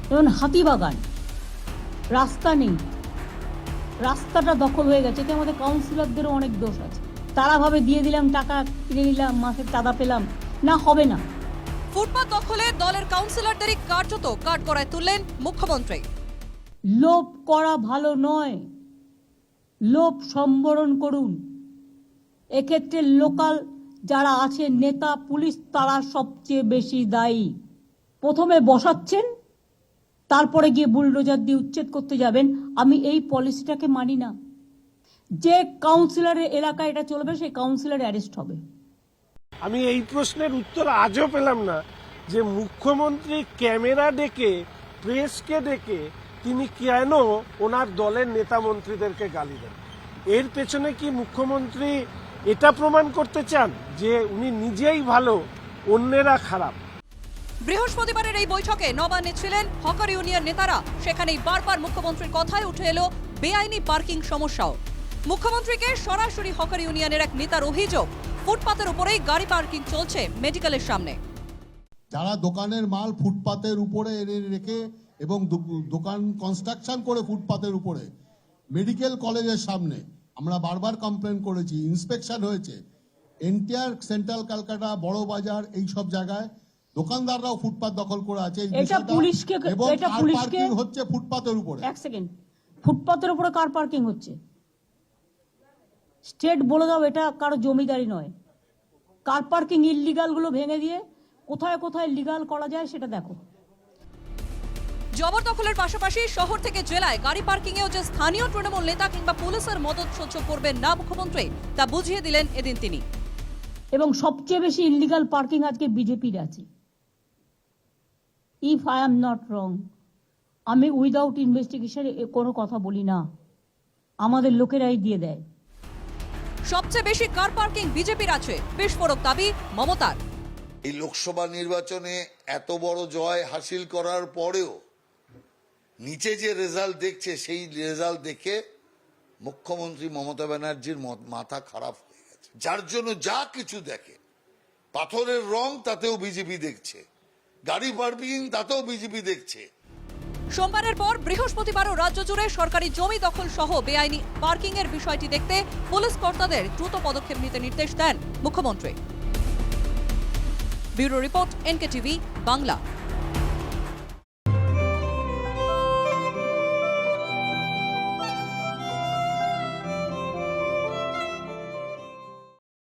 যেমন হাতিবাগান, রাস্তা নেই, রাস্তাটা দখল হয়ে গেছে। এতে আমাদের কাউন্সিলরদেরও অনেক দোষ আছে। তারা ভাবে দিয়ে দিলাম টাকা, কিনে নিলাম, মাসের চাঁদা পেলাম, না হবে না। ফুটপাত দখলে দলের কাউন্সিলরদেরই কার্যত কাঠগড়ায় তুললেন মুখ্যমন্ত্রী। লোভ করা ভালো নয়, লোভ সম্বরণ করুন। এক্ষেত্রে লোকাল যারা আছে, নেতা, পুলিশ, তারা সবচেয়ে বেশি দায়ী। প্রথমে বসাচ্ছেন, তারপরে গিয়ে বুলডোজার দিয়ে উচ্ছেদ করতে যাবেন। আমি এই পলিসিটাকে মানি না। যে কাউন্সিলরের এলাকায় এটা চলবে, সেই কাউন্সিলর অ্যারেস্ট হবে। আমি এই প্রশ্নের উত্তর আজও পেলাম না যে মুখ্যমন্ত্রী ক্যামেরা ডেকে, প্রেসকে ডেকে তিনি কেন ওনার দলের নেতা মন্ত্রীদেরকে গালি দেন। এর পেছনে কি মুখ্যমন্ত্রী এটা প্রমাণ করতে চান যে উনি নিজেই ভালো, অন্যেরা খারাপ? বৃহস্পতিবারের এই বৈঠকে নবান্নে ছিলেন হকার ইউনিয়ন নেতারা। সেখানেই বারবার মুখ্যমন্ত্রীর কথায় উঠে এলো বেআইনি পার্কিং সমস্যাও। মুখ্যমন্ত্রীকে সরাসরি হকার ইউনিয়নের এক নেতার অভিযোগ, ফুটপাতের উপরেই গাড়ি পার্কিং চলছে মেডিকেলের সামনে। যারা দোকানের মাল ফুটপাতের উপরে এনে রেখে এবং দোকান কনস্ট্রাকশন করে ফুটপাতের উপরে, মেডিকেল কলেজের সামনে আমরা বারবার কমপ্লেন করেছি, ইন্সপেকশন হয়েছে। এনটিআর, সেন্ট্রাল ক্যালকাটা, বড় বাজার, এই সব জায়গায় দোকানদাররাও ফুটপাত দখল করে আছে। এটা পুলিশকে হচ্ছে ফুটপাতের উপরে। এক সেকেন্ড, ফুটপাতের উপরে কার পার্কিং হচ্ছে? স্টেট বলে দাও, এটা কারো জমিদারি নয়। কার পার্কিং ইললিগাল গুলো ভেঙে দিয়ে কোথায় কোথায় লিগাল করা যায় সেটা দেখো। জবরদখলের পাশাপাশি শহর থেকে জেলায় গাড়ি পার্কিংয়েও যে স্থানীয় তৃণমূল নেতা কিংবা পুলিশের মদত সহ্য করবেন না মুখ্যমন্ত্রী, তা বুঝিয়ে দিলেন এদিন তিনি। এবং সবচেয়ে বেশি ইললিগাল পার্কিং আজকে বিজেপির আছে। If I am not wrong, আমি উইদাউট ইনভেস্টিগেশন কোনো কথা বলি না, আমাদের লোকেরাই দিয়ে দেয়। সবচেয়ে বেশি কার পার্কিং বিজেপির আছে, বিস্ফোরক দাবি মমতার। এই লোকসভা নির্বাচনে এত বড় জয় হাসিল করার পরেও নিচে যে রেজাল্ট দেখছে, সেই রেজাল্ট দেখে মুখ্যমন্ত্রী মমতা ব্যানার্জির মাথা খারাপ হয়ে গেছে। যার জন্য যা কিছু দেখে, পাথরের রং তাতেও বিজেপি দেখছে, গাড়ি পার্কিং তাতেও বিজেপি দেখছে। সোমবারের পর বৃহস্পতিবারও রাজ্য জুড়ে সরকারি জমি দখল সহ বেআইনি পার্কিং এর বিষয়টি দেখতে পুলিশ কর্তাদের দ্রুত পদক্ষেপ নিতে নির্দেশ দেন মুখ্যমন্ত্রী। Bureau report, NKTV Bangla.